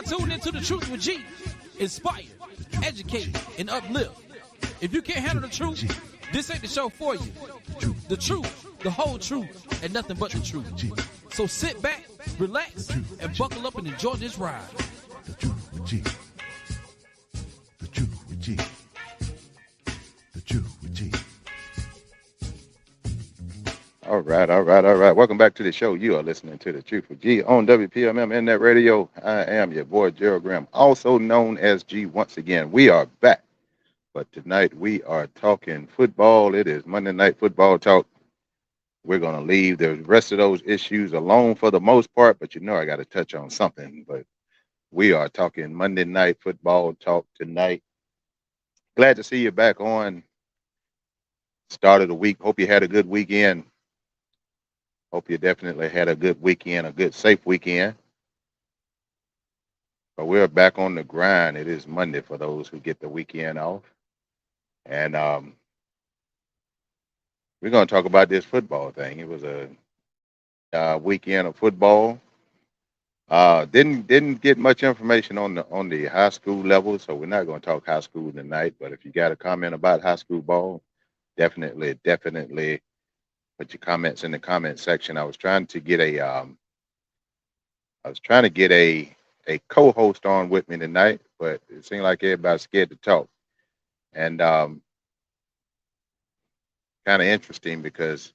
tuned into The Truth with G. Inspire, educate, and uplift. If you can't handle the truth, this ain't the show for you. The truth, the whole truth, and nothing but the truth. So sit back, relax, and buckle up and enjoy this ride. The Truth with G. The Truth with G. The Truth with G. All right. Welcome back to the show. You are listening to The Truth with G on WPMM Internet Radio. I am your boy, Gerald Graham, also known as G. Once again, we are back. But tonight we are talking football. It is Monday Night Football Talk. We're going to leave the rest of those issues alone for the most part, but you know I got to touch on something. But we are talking Monday Night Football Talk tonight. Glad to see you back on. Start of the week. Hope you had a good weekend. Hope you definitely had a good weekend, a good, safe weekend. But we're back on the grind. It is Monday for those who get the weekend off. And we're going to talk about this football thing. It was a weekend of football. Didn't get much information on the high school level, so we're not going to talk high school tonight. But if you got a comment about high school ball, definitely put your comments in the comment section. I was trying to get a co-host on with me tonight, but it seemed like everybody's scared to talk. And kind of interesting because,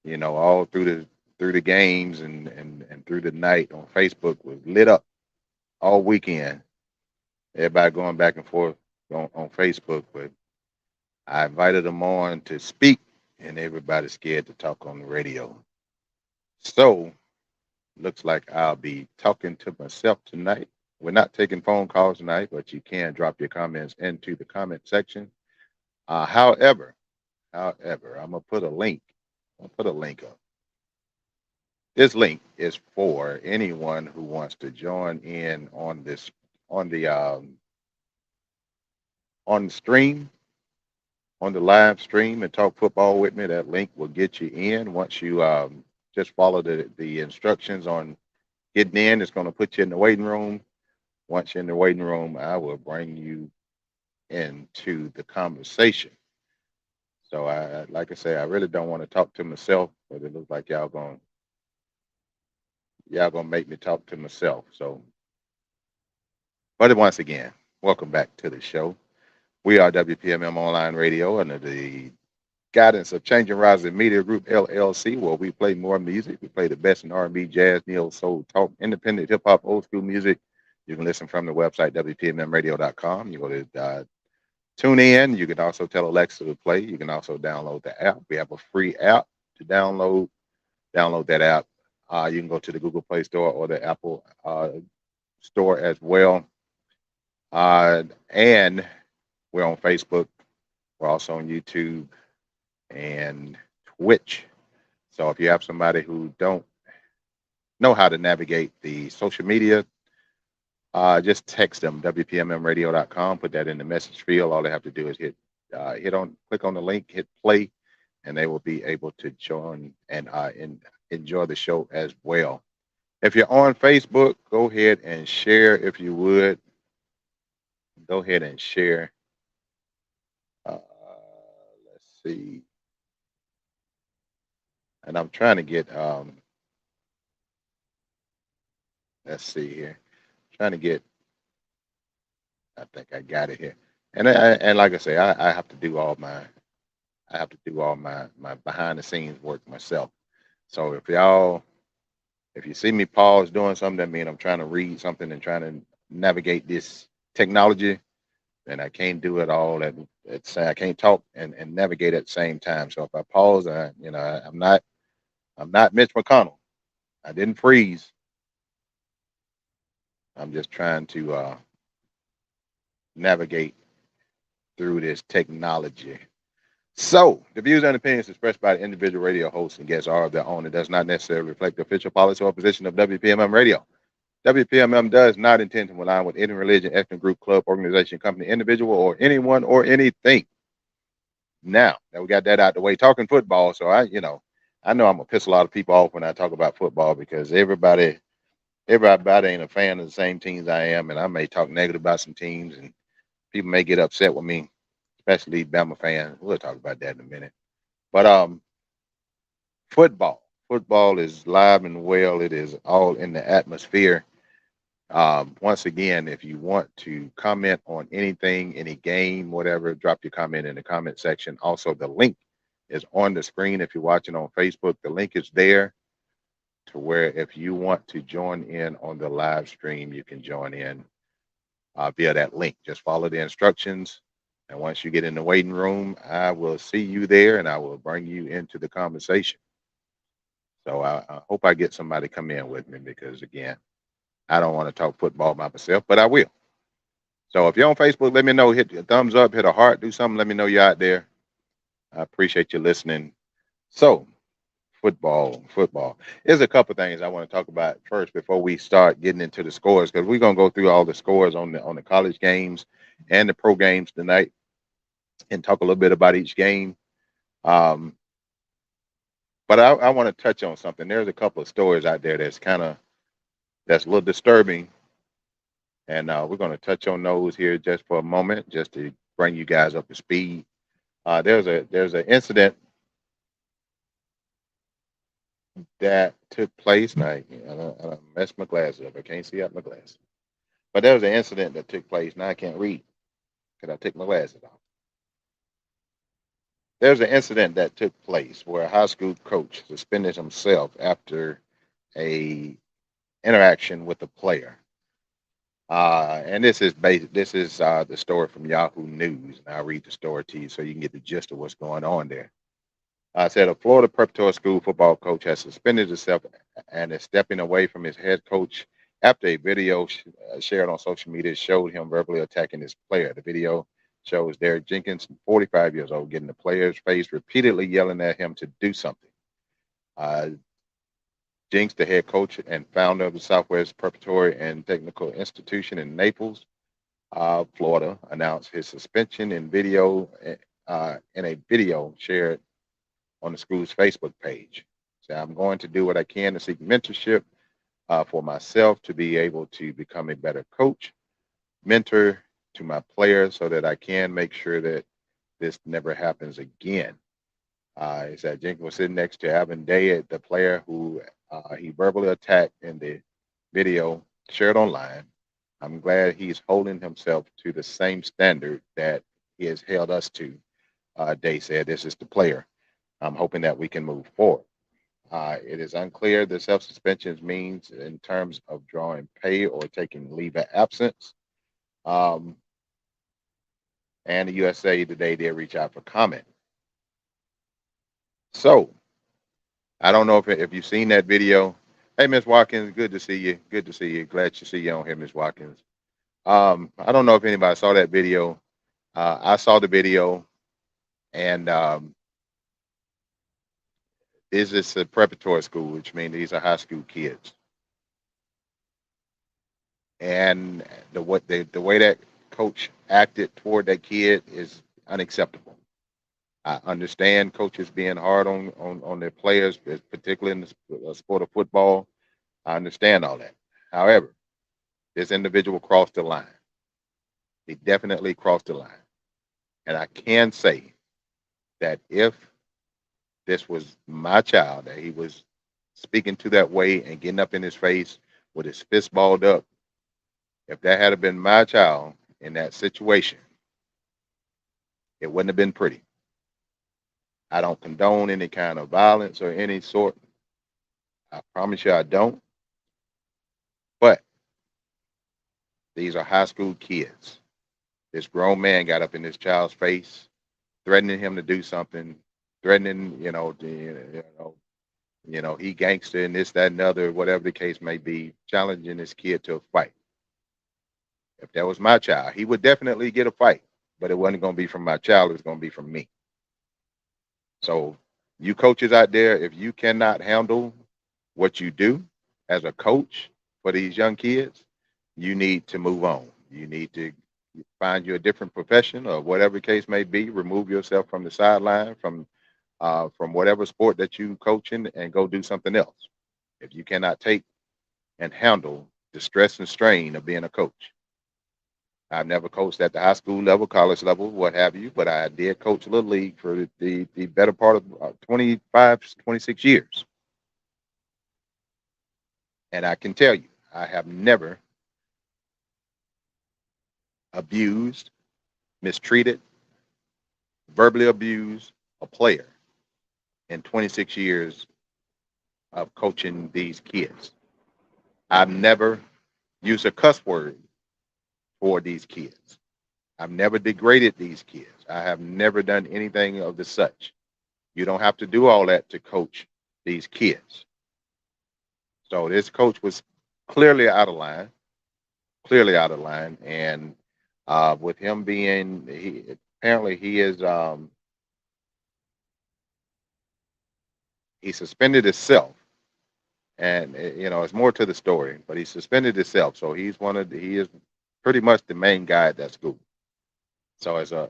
you know, all through the games and through the night on Facebook was lit up all weekend. Everybody going back and forth on Facebook, but I invited them on to speak, and everybody's scared to talk on the radio. So, looks like I'll be talking to myself tonight. We're not taking phone calls tonight, but you can drop your comments into the comment section. However, I'm gonna put a link. Up. This link is for anyone who wants to join in on the stream, on the live stream, and talk football with me. That link will get you in. Once you just follow the instructions on getting in, it's going to put you in the waiting room. Once you're in the waiting room, I will bring you into the conversation. So like I say, I really don't want to talk to myself, but it looks like y'all gonna make me talk to myself. So, but once again, welcome back to the show. We are WPMM Online Radio under the guidance of Changing Rising Media Group, LLC, where we play more music. We play the best in R&B, jazz, neo, soul, talk, independent, hip-hop, old school music. You can listen from the website, WPMMradio.com. You go to tune in. You can also tell Alexa to play. You can also download the app. We have a free app to download. Download that app. You can go to the Google Play Store or the Apple Store as well. And we're on Facebook. We're also on YouTube and Twitch. So if you have somebody who don't know how to navigate the social media, just text them, WPMMradio.com, put that in the message field. All they have to do is click on the link, hit play, and they will be able to join and enjoy the show as well. If you're on Facebook, go ahead and share if you would. Go ahead and share. Let's see. And I'm trying to get, let's see here. Trying to get, I think I got it here. And like I say, I have to do all my behind the scenes work myself. So if you see me pause doing something, that means I'm trying to read something and trying to navigate this technology, and I can't do it all I can't talk and navigate at the same time. So if I pause, I'm not Mitch McConnell. I didn't freeze. I'm just trying to navigate through this technology. So, the views and opinions expressed by the individual radio hosts and guests are of their own. It does not necessarily reflect the official policy or position of WPMM Radio. WPMM does not intend to align with any religion, ethnic group, club, organization, company, individual, or anyone or anything. Now that we got that out the way, talking football. So I know I'm gonna piss a lot of people off when I talk about football because everybody everybody ain't a fan of the same teams I am, and I may talk negative about some teams, and people may get upset with me, especially Bama fans. We'll talk about that in a minute. But football is live and well. It is all in the atmosphere. Once again, if you want to comment on anything, any game, whatever, drop your comment in the comment section. Also, the link is on the screen. If you're watching on Facebook, the link is there to where if you want to join in on the live stream, you can join in via that link. Just follow the instructions. And once you get in the waiting room, I will see you there and I will bring you into the conversation. So I hope I get somebody to come in with me because, again, I don't want to talk football by myself, but I will. So if you're on Facebook, let me know. Hit a thumbs up, hit a heart, do something. Let me know you're out there. I appreciate you listening. So football. There's a couple things I want to talk about first before we start getting into the scores, because we're gonna go through all the scores on the college games and the pro games tonight and talk a little bit about each game. But I want to touch on something. There's a couple of stories out there that's a little disturbing, and we're going to touch on those here just for a moment, just to bring you guys up to speed. There's an incident that took place. Now I messed my glasses up. I can't see out my glasses. But there was an incident that took place. Now I can't read because I took my glasses off. There's an incident that took place where a high school coach suspended himself after a interaction with a player. And this is the story from Yahoo News, and I'll read the story to you so you can get the gist of what's going on there. Said a Florida preparatory school football coach has suspended himself and is stepping away from his head coach after a video shared on social media showed him verbally attacking his player. The video shows Derek Jenkins, 45 years old, getting the player's face, repeatedly yelling at him to do something. Jenks, the head coach and founder of the Southwest Preparatory and Technical Institution in Naples, Florida, announced his suspension in a video shared on the school's Facebook page. So I'm going to do what I can to seek mentorship for myself to be able to become a better coach, mentor to my players so that I can make sure that this never happens again. He said Jenkins was sitting next to Alvin Day, the player who he verbally attacked in the video shared online. I'm glad he's holding himself to the same standard that he has held us to. Day said, this is the player. I'm hoping that we can move forward. It is unclear the self-suspension means in terms of drawing pay or taking leave of absence. And the USA Today did reach out for comment. So, I don't know if you've seen that video. Hey, Miss Watkins, good to see you. Good to see you. Glad to see you on here, Miss Watkins. I don't know if anybody saw that video. I saw the video, and this is a preparatory school, which means these are high school kids. And the way that coach acted toward that kid is unacceptable. I understand coaches being hard on their players, particularly in the sport of football. I understand all that. However, this individual crossed the line. He definitely crossed the line. And I can say that if this was my child, that he was speaking to that way and getting up in his face with his fist balled up, if that had been my child in that situation, it wouldn't have been pretty. I don't condone any kind of violence or any sort. I promise you I don't. But these are high school kids. This grown man got up in this child's face, threatening him to do something, threatening, he gangster and this, that, and other, whatever the case may be, challenging this kid to a fight. If that was my child, he would definitely get a fight, but it wasn't going to be from my child. It was going to be from me. So you coaches out there, if you cannot handle what you do as a coach for these young kids, you need to move on. You need to find you a different profession or whatever the case may be. Remove yourself from the sideline, from whatever sport that you coaching, and go do something else. If you cannot take and handle the stress and strain of being a coach. I've never coached at the high school level, college level, what have you, but I did coach Little League for the better part of 25, 26 years. And I can tell you, I have never abused, mistreated, verbally abused a player in 26 years of coaching these kids. I've never used a cuss word for these kids. I've never degraded these kids. I have never done anything of the such. You don't have to do all that to coach these kids. So this coach was clearly out of line, and with him being, apparently he is, he suspended himself, and it's more to the story, but he suspended himself. So he is pretty much the main guy at that school. So a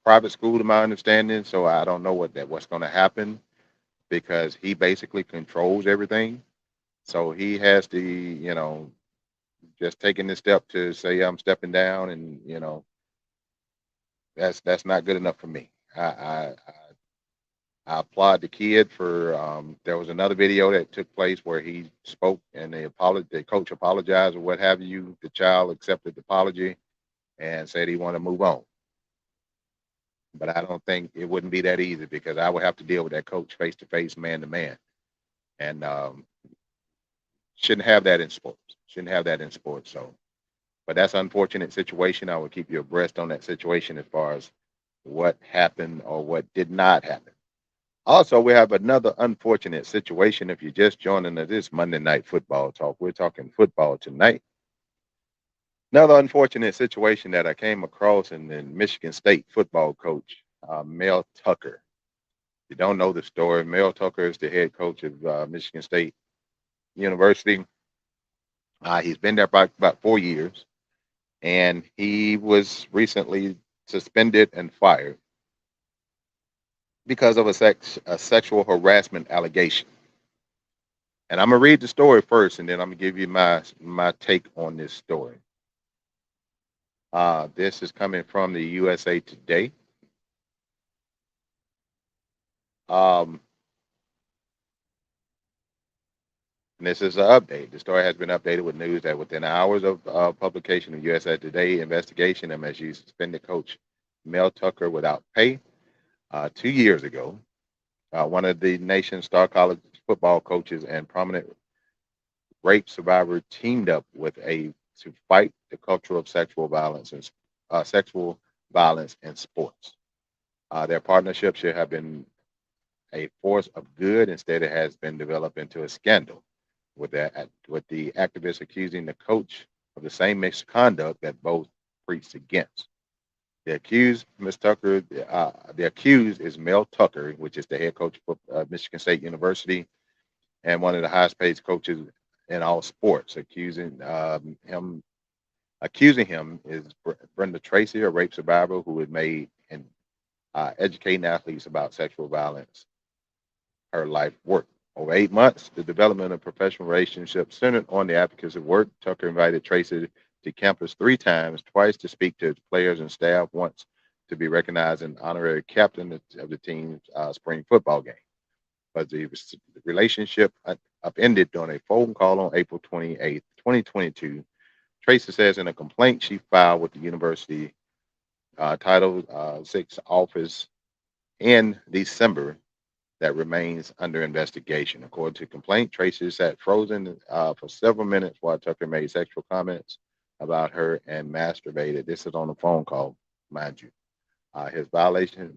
private school, to my understanding. So I don't know what's going to happen because he basically controls everything. So he has to, just taking this step to say I'm stepping down, and that's not good enough for me. I applaud the kid for. There was another video that took place where he spoke and the coach apologized or what have you. The child accepted the apology and said he wanted to move on. But I don't think it wouldn't be that easy because I would have to deal with that coach face to face, man to man, and shouldn't have that in sports. Shouldn't have that in sports. So, but that's an unfortunate situation. I will keep you abreast on that situation as far as what happened or what did not happen. Also, we have another unfortunate situation. If you're just joining us, this Monday Night Football Talk, we're talking football tonight. Another unfortunate situation that I came across in the Michigan State football coach, Mel Tucker. If you don't know the story, Mel Tucker is the head coach of Michigan State University. He's been there about 4 years, and he was recently suspended and fired because of a sexual harassment allegation. And I'm gonna read the story first, and then I'm gonna give you my take on this story. This is coming from the USA Today. And this is an update. The story has been updated with news that within hours of publication of USA Today investigation, MSU suspended coach Mel Tucker without pay 2 years ago. One of the nation's star college football coaches and prominent rape survivor teamed up to fight the culture of sexual violence in sports. Their partnership should have been a force of good. Instead, it has been developed into a scandal, with the activists accusing the coach of the same misconduct that both preached against. The accused, the accused is Mel Tucker, which is the head coach of Michigan State University and one of the highest paid coaches in all sports. Accusing him is Brenda Tracy, a rape survivor who had made and educating athletes about sexual violence her life work. Over 8 months, the development of professional relationships centered on the advocacy work. Tucker invited Tracy to campus 3 times, twice to speak to players and staff, once to be recognized and honorary captain of the team's spring football game. But the relationship upended during a phone call on April 28th, 2022. Tracy says in a complaint she filed with the university Title VI office in December that remains under investigation. According to the complaint, Tracy sat frozen for several minutes while Tucker made sexual comments about her and masturbated. This is on a phone call, mind you. His violation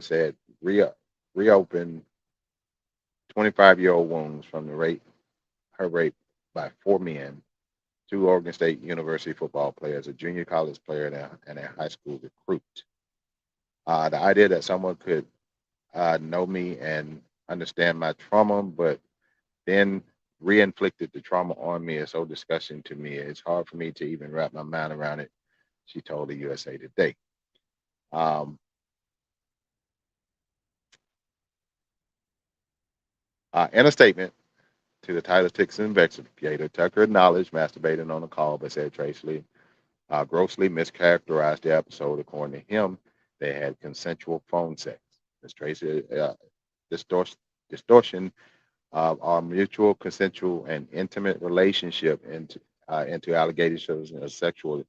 said reopened 25-year-old wounds from her rape by 4 men, 2 Oregon State University football players, a junior college player, and a high school recruit. The idea that someone could know me and understand my trauma, but then re-inflicted the trauma on me is so disgusting to me. It's hard for me to even wrap my mind around it, she told the USA Today. In a statement to the Tyler Dixon investigator, Tucker acknowledged masturbating on the call, but said Tracy grossly mischaracterized the episode. According to him, they had consensual phone sex. Ms. Tracy distortion of our mutual, consensual, and intimate relationship into allegations of sexual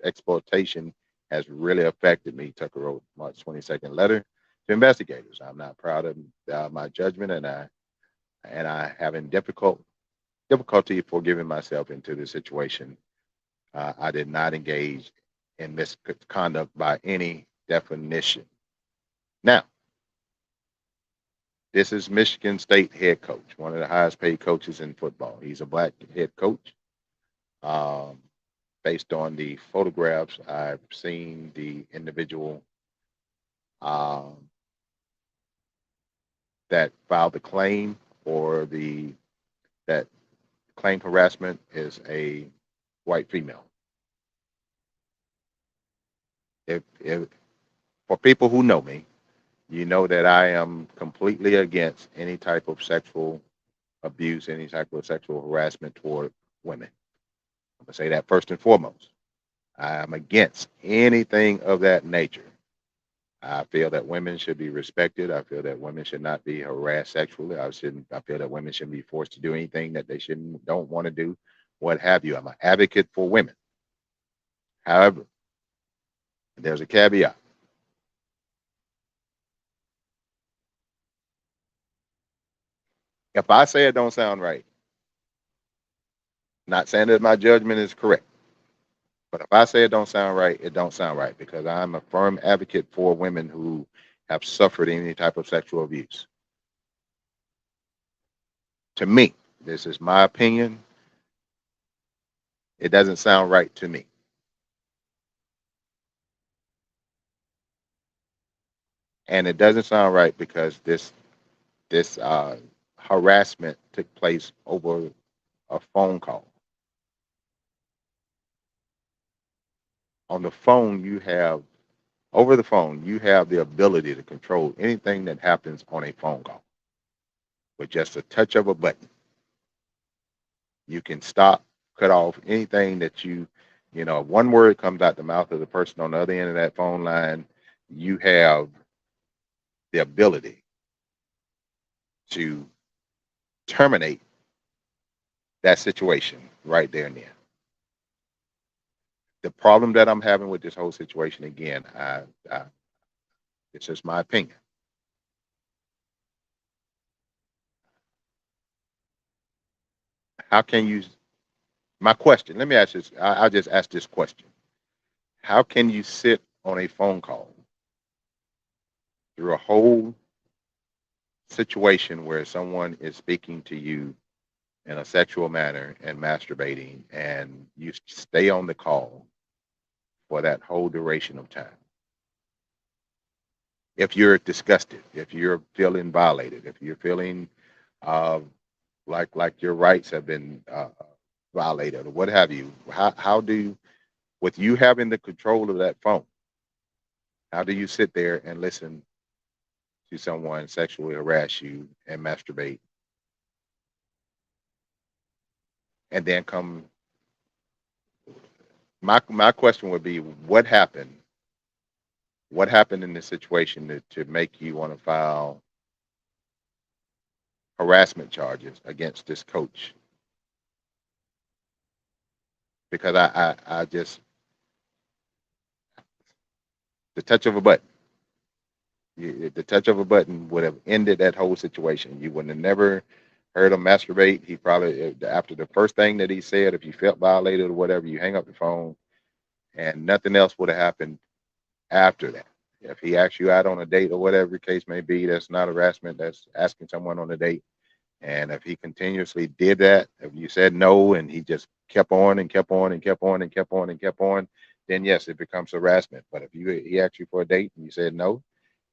exploitation has really affected me. Tucker wrote March 22nd letter to investigators. I'm not proud of my judgment, and I having difficulty forgiving myself into the situation. I did not engage in misconduct by any definition. Now, this is Michigan State head coach, one of the highest paid coaches in football. He's a black head coach. Based on the photographs, I've seen the individual that filed the claim or that claim harassment is a white female. If for people who know me, you know that I am completely against any type of sexual abuse, any type of sexual harassment toward women. I'm gonna say that first and foremost. I am against anything of that nature. I feel that women should be respected. I feel that women should not be harassed sexually. I feel that women shouldn't be forced to do anything that they don't want to do, what have you. I'm an advocate for women. However, there's a caveat. If I say it don't sound right, not saying that my judgment is correct, but if I say it don't sound right, it don't sound right because I'm a firm advocate for women who have suffered any type of sexual abuse. To me, this is my opinion. It doesn't sound right to me. And it doesn't sound right because this harassment took place over a phone call. On the phone, over the phone, you have the ability to control anything that happens on a phone call with just a touch of a button. You can stop, cut off anything that one word comes out the mouth of the person on the other end of that phone line. You have the ability to terminate that situation right there and then. The problem that I'm having with this whole situation, again, it's just my opinion. How can you? My question. Let me ask this. I'll just ask this question. How can you sit on a phone call through a whole situation where someone is speaking to you in a sexual manner and masturbating, and you stay on the call for that whole duration of time? If you're disgusted, if you're feeling violated, if you're feeling uh, like your rights have been violated or what have you, how do you, with you having the control of that phone, how do you sit there and listen to someone sexually harass you and masturbate, and then come? My question would be, what happened? What happened in this situation to make you want to file harassment charges against this coach? Because I just, the touch of a button, the touch of a button would have ended that whole situation. You would have never heard him masturbate. He probably, after the first thing that he said, if you felt violated or whatever, you hang up the phone, and nothing else would have happened after that. If he asked you out on a date or whatever the case may be, that's not harassment. That's asking someone on a date. And if he continuously did that, if you said no and he just kept on and kept on and kept on and kept on and kept on, then yes, it becomes harassment. But if he asked you for a date and you said no,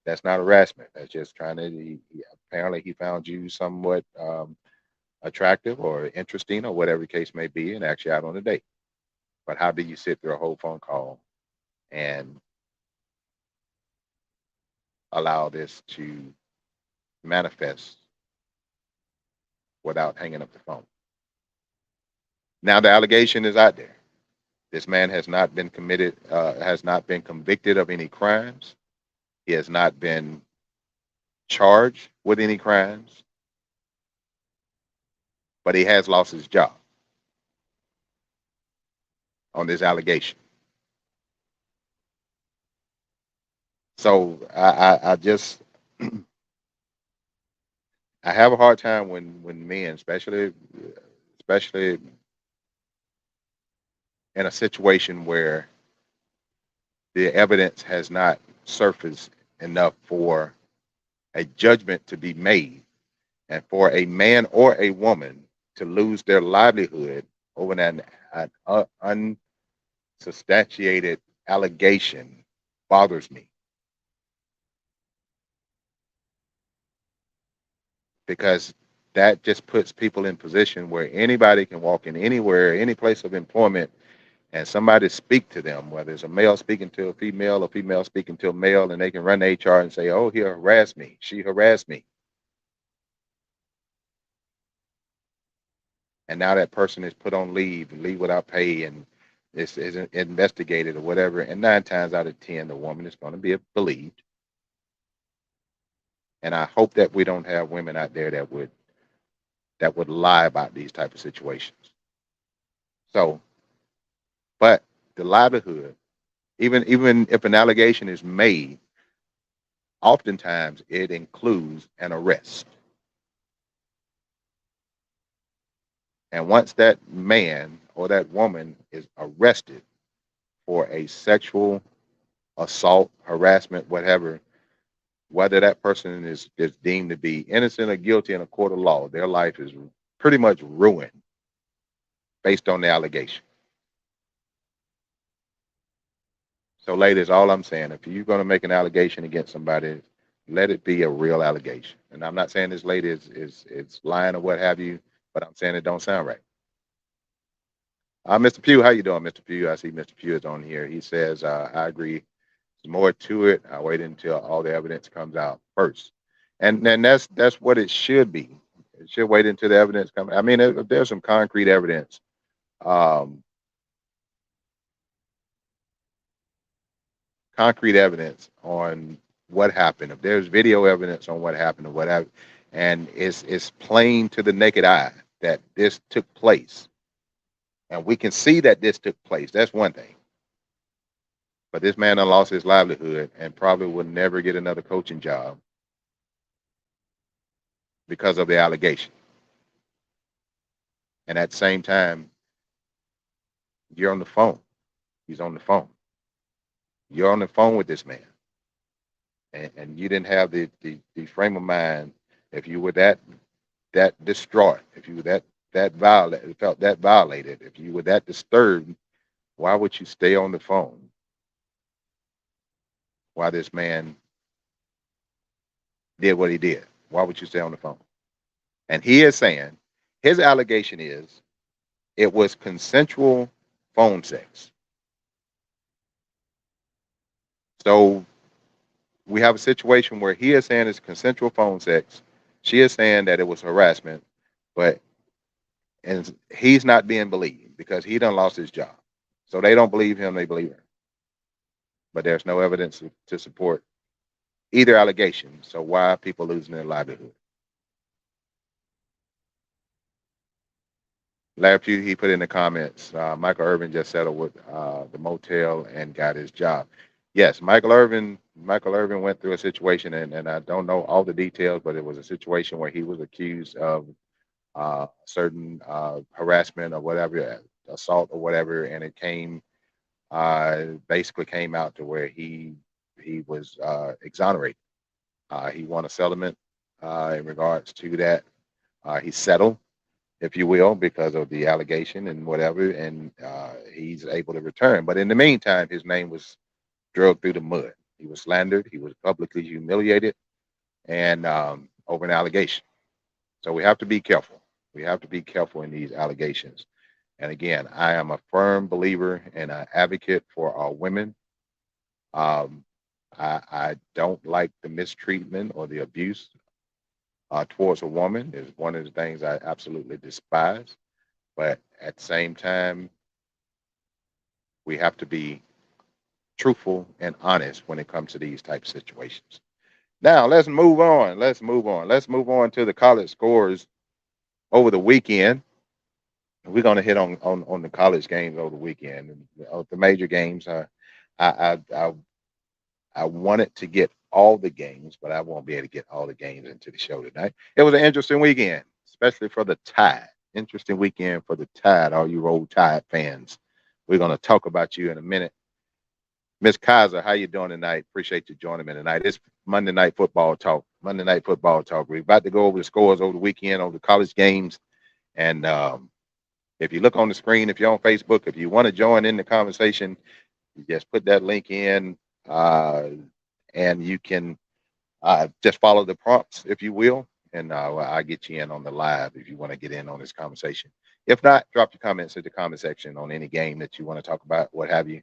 that's not harassment. That's just trying to. Apparently, he found you somewhat attractive or interesting or whatever the case may be, and asked you out on a date. But how do you sit through a whole phone call and allow this to manifest without hanging up the phone. Now the allegation is out there. This man has not been has not been convicted of any crimes. He has not been charged with any crimes, but he has lost his job on this allegation. So I just I have a hard time when men, especially in a situation where the evidence has not surfaced enough for a judgment to be made, and for a man or a woman to lose their livelihood over an unsubstantiated allegation bothers me, because that just puts people in position where anybody can walk in anywhere, any place of employment, and somebody speak to them, whether it's a male speaking to a female speaking to a male, and they can run HR and say, "Oh, he harassed me. She harassed me." And now that person is put on leave without pay, and is investigated or whatever. And 9 times out of 10, the woman is going to be believed. And I hope that we don't have women out there that would lie about these type of situations. So, but the livelihood, even if an allegation is made, oftentimes it includes an arrest. And once that man or that woman is arrested for a sexual assault, harassment, whatever, whether that person is deemed to be innocent or guilty in a court of law, their life is pretty much ruined based on the allegation. So, ladies, all I'm saying, if you're going to make an allegation against somebody, let it be a real allegation. And I'm not saying this lady is lying or what have you, but I'm saying it don't sound right. Mr. Pugh, how you doing, Mr. Pugh? I see Mr. Pugh is on here. He says, I agree. There's more to it. I wait until all the evidence comes out first. And then that's what it should be. It should wait until the evidence comes. I mean, if there's some concrete evidence, on what happened, if there's video evidence on what happened or whatever, and it's plain to the naked eye that this took place, and we can see that this took place, that's one thing. But this man done lost his livelihood and probably will never get another coaching job because of the allegation. And at the same time, you're on the phone. He's on the phone. You're on the phone with this man. And you didn't have the frame of mind, if you were that distraught, if you were that violated, felt that violated, if you were that disturbed, why would you stay on the phone while this man did what he did? Why would you stay on the phone? And he is saying, his allegation is, it was consensual phone sex. So we have a situation where he is saying it's consensual phone sex. She is saying that it was harassment, and he's not being believed because he done lost his job. So they don't believe him, they believe her. But there's no evidence to support either allegation. So why are people losing their livelihood? Larry Pugh, he put in the comments, Michael Irvin just settled with the motel and got his job. Yes, Michael Irvin went through a situation, and I don't know all the details, but it was a situation where he was accused of certain harassment or whatever, assault or whatever, and it basically came out to where he was exonerated. He won a settlement in regards to that. He settled, if you will, because of the allegation and whatever, and he's able to return. But in the meantime, his name was dragged through the mud. He was slandered. He was publicly humiliated, and over an allegation. So we have to be careful. We have to be careful in these allegations. And again, I am a firm believer and an advocate for our women. I don't like the mistreatment or the abuse towards a woman is one of the things I absolutely despise. But at the same time, we have to be truthful and honest when it comes to these type of situations. Now let's move on. Let's move on. Let's move on to the college scores over the weekend. We're going to hit on the college games over the weekend. The major games. I wanted to get all the games, but I won't be able to get all the games into the show tonight. It was an interesting weekend, especially for the Tide. Interesting weekend for the Tide, all you Roll Tide fans. We're going to talk about you in a minute. Miss Kaiser, how you doing tonight? Appreciate you joining me tonight. It's Monday Night Football Talk. Monday Night Football Talk. We're about to go over the scores over the weekend, over the college games. And if you look on the screen, if you're on Facebook, if you want to join in the conversation, you just put that link in, and you can just follow the prompts, if you will, and I'll get you in on the live if you want to get in on this conversation. If not, drop your comments in the comment section on any game that you want to talk about, what have you.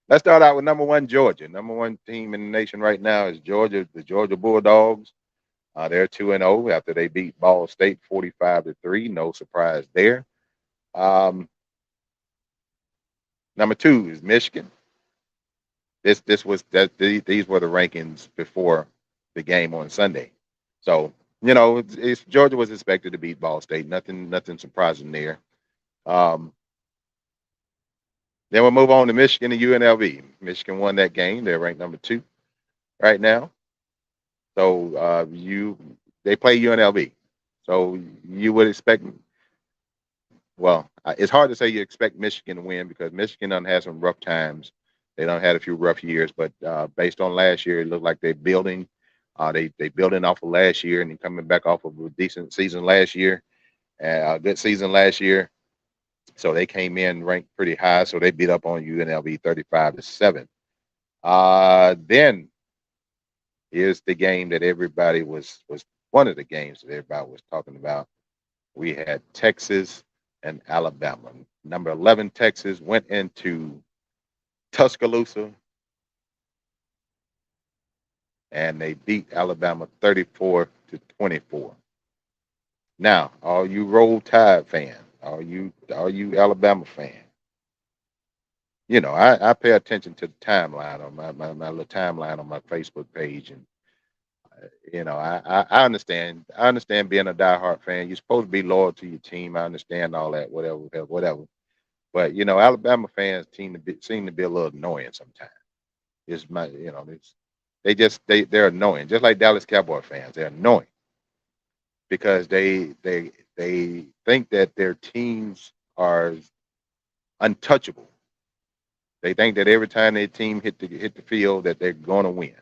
Let's start out with number one, Georgia. Number one team in the nation right now is Georgia, the Georgia Bulldogs. They're 2-0 after they beat Ball State 45-3. No surprise there. Number two is Michigan. These were the rankings before the game on Sunday. So, Georgia was expected to beat Ball State. Nothing surprising there. Then we'll move on to Michigan and UNLV. Michigan won that game. They're ranked number 2 right now. So they play UNLV. So you would expect, well, it's hard to say you expect Michigan to win because Michigan done had some rough times. They done had a few rough years, but based on last year, it looked like they're building. They building off of last year and coming back off of a decent season last year, a good season last year. So they came in ranked pretty high. So they beat up on UNLV 35-7. Then here's the game that everybody was one of the games that everybody was talking about. We had Texas and Alabama. Number 11 Texas went into Tuscaloosa and they beat Alabama 34-24. Now, all you Roll Tide fans, all you Alabama fans, I pay attention to the timeline on my little timeline on my Facebook page, and I understand. I understand being a diehard fan. You're supposed to be loyal to your team. I understand all that, whatever. But Alabama fans seem to be a little annoying sometimes. They're annoying, just like Dallas Cowboy fans. They're annoying because they think that their teams are untouchable. They think that every time their team hit the field that they're going to win.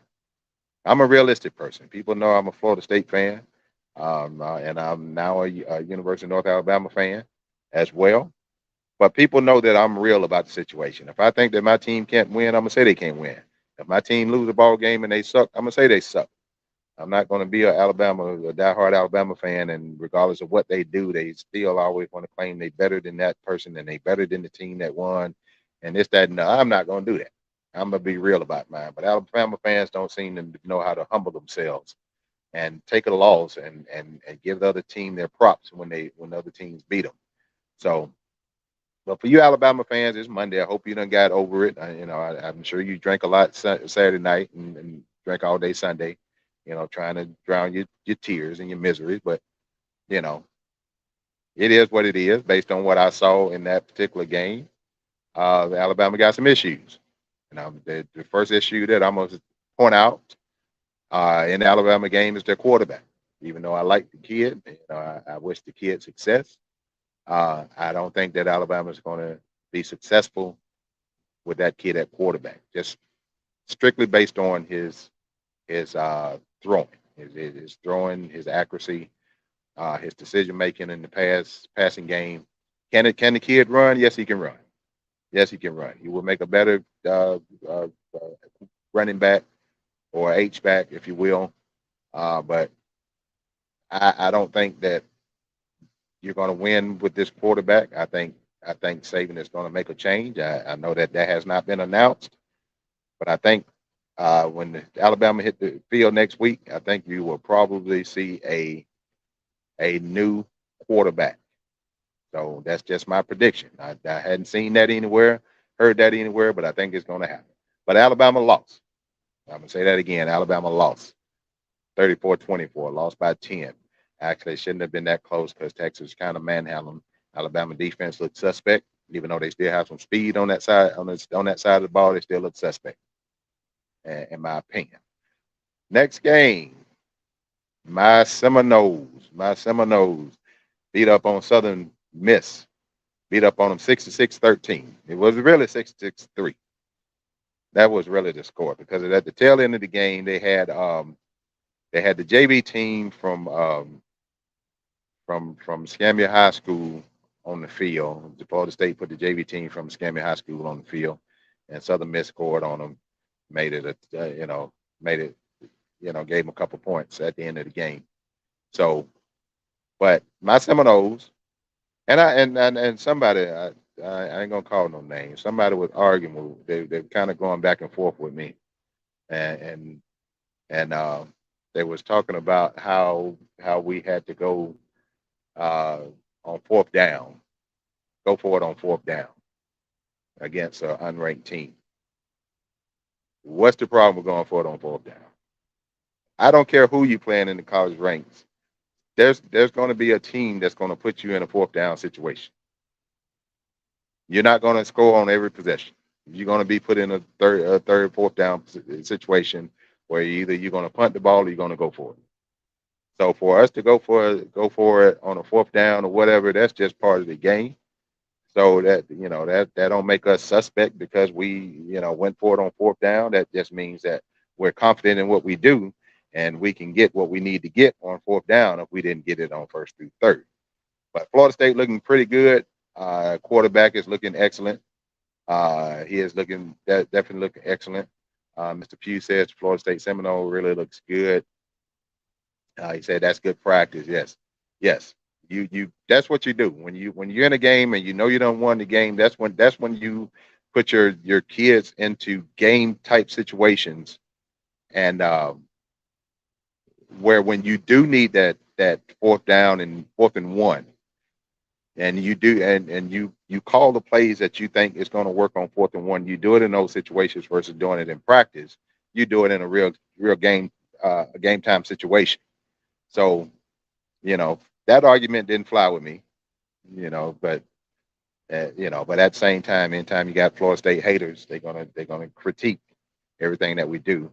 I'm a realistic person. People know I'm a Florida State fan, and I'm now a University of North Alabama fan as well. But people know that I'm real about the situation. If I think that my team can't win, I'm gonna say they can't win. If my team lose a ball game and they suck, I'm gonna say they suck. I'm not gonna be a diehard Alabama fan, and regardless of what they do, they still always want to claim they better than that person and they better than the team that won, and this, that, and I'm not gonna do that. I'm gonna be real about mine. But Alabama fans don't seem to know how to humble themselves and take a loss and give the other team their props when the other teams beat them. So, but for you Alabama fans, it's Monday. I hope you done got over it. I'm sure you drank a lot Saturday night and drank all day Sunday. Trying to drown your tears and your misery. But it is what it is based on what I saw in that particular game. Alabama got some issues. The first issue that I'm going to point out in the Alabama game is their quarterback. Even though I like the kid, I wish the kid success. I don't think that Alabama is going to be successful with that kid at quarterback, just strictly based on his throwing, his throwing, his accuracy, his decision making in the passing game. Can the kid run? Yes, he can run. Yes, he can run. He will make a better running back or H back, if you will. But I don't think that you're going to win with this quarterback. I think Saban is going to make a change. I know that has not been announced, but I think when Alabama hit the field next week, I think you will probably see a new quarterback. So that's just my prediction. I hadn't seen that anywhere, heard that anywhere, but I think it's going to happen. But Alabama lost. I'm going to say that again. Alabama lost 34-24, lost by 10. Actually, it shouldn't have been that close because Texas kind of manhandled them. Alabama defense looked suspect, even though they still have some speed on that side. On that side of the ball, they still look suspect, in my opinion. Next game, my Seminoles beat up on Southern Miss, beat up on them 66-13. It was really 66-3. That was really the score because at the tail end of the game they had the JV team from Escambia High School on the field. Florida State put the JV team from Escambia High School on the field, and Southern Miss scored on them, made it gave them a couple points at the end of the game. So, but my Seminoles, and somebody, I ain't gonna call no names. Somebody was arguing with, they're kind of going back and forth with me, and they was talking about how we had to go on fourth down, go for it on fourth down against an unranked team. What's the problem with going for it on fourth down? I don't care who you playing in the college ranks. There's going to be a team that's going to put you in a fourth down situation. You're not going to score on every possession. You're going to be put in a third, fourth down situation where you're going to punt the ball or you're going to go for it. So for us to go for it on a fourth down or whatever, that's just part of the game. So that that don't make us suspect because we went for it on fourth down. That just means that we're confident in what we do and we can get what we need to get on fourth down if we didn't get it on first through third. But Florida State looking pretty good. Quarterback is looking excellent. He is definitely looking excellent. Mr. Pugh says Florida State Seminole really looks good. He said that's good practice. Yes. You that's what you do when you're in a game and you don't won the game. That's when you put your kids into game type situations, and where when you do need that fourth down and fourth and one, and you do and you call the plays that you think is going to work on fourth and one. You do it in those situations versus doing it in practice. You do it in a real game game time situation. So, that argument didn't fly with me, but but at the same time, anytime you got Florida State haters, they're gonna critique everything that we do.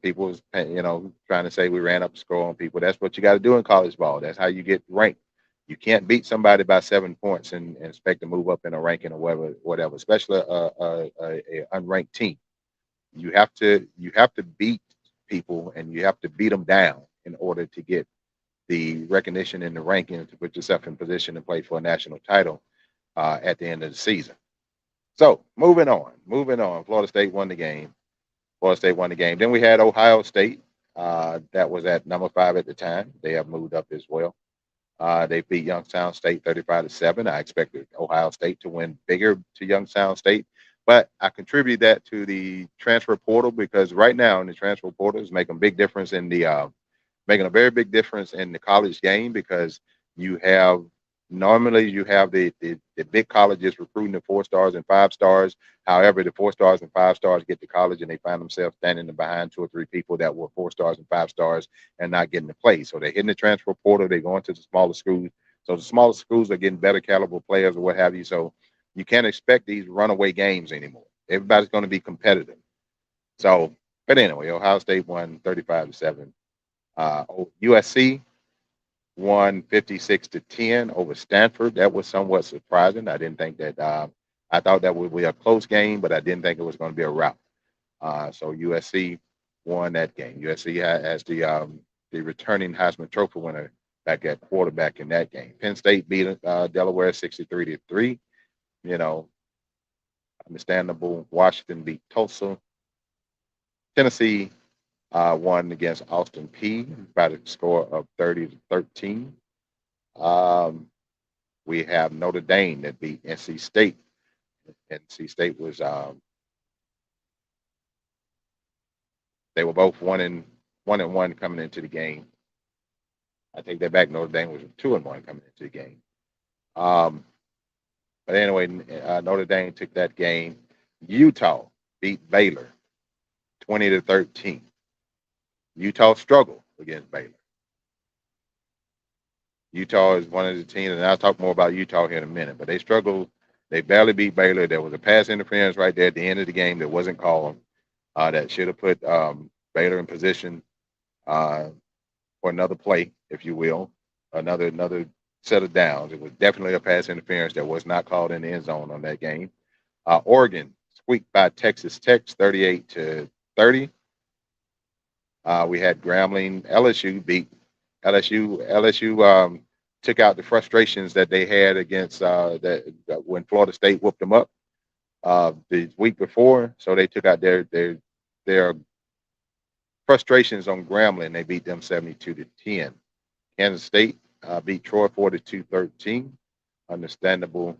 People trying to say we ran up the score on people. That's what you got to do in college ball. That's how you get ranked. You can't beat somebody by 7 points and expect to move up in a ranking or whatever, especially a unranked team. You have to beat people and you have to beat them down in order to get the recognition in the ranking to put yourself in position to play for a national title at the end of the season. So moving on. Florida State won the game. Then we had Ohio State. That was at number 5 at the time. They have moved up as well. They beat Youngstown State 35-7. I expected Ohio State to win bigger to Youngstown State, but I contribute that to the transfer portal because right now in the transfer portal is making a very big difference in the college game because normally you have the big colleges recruiting the 4 stars and 5 stars. However, the 4 stars and 5 stars get to college and they find themselves standing behind 2 or 3 people that were 4 stars and 5 stars and not getting to play. So they're hitting the transfer portal. They're going to the smaller schools. So the smaller schools are getting better caliber players or what have you. So you can't expect these runaway games anymore. Everybody's going to be competitive. So, but anyway, Ohio State won 35-7. USC won 56-10 over Stanford. That was somewhat surprising. I didn't think that. I thought that would be a close game, but I didn't think it was going to be a rout. So USC won that game. USC has the returning Heisman Trophy winner back at quarterback in that game. Penn State beat Delaware 63-3. Understandable. Washington beat Tulsa. Tennessee won against Austin Peay by the score of 30-13. We have Notre Dame that beat NC State. NC State was They were both 1-1 coming into the game. I take that back. Notre Dame was 2-1 coming into the game. Um, but anyway, Notre Dame took that game. Utah beat Baylor 20-13. Utah struggled against Baylor. Utah is one of the teams, and I'll talk more about Utah here in a minute, but they struggled. They barely beat Baylor. There was a pass interference right there at the end of the game that wasn't called, that should have put Baylor in position for another play, if you will, another set of downs. It was definitely a pass interference that was not called in the end zone on that game. Oregon squeaked by Texas Tech 38-30. We had Grambling. LSU beat LSU. LSU took out the frustrations that they had against that when Florida State whooped them up the week before. So they took out their frustrations on Grambling. They beat them 72-10. Kansas State beat Troy 42-13. Understandable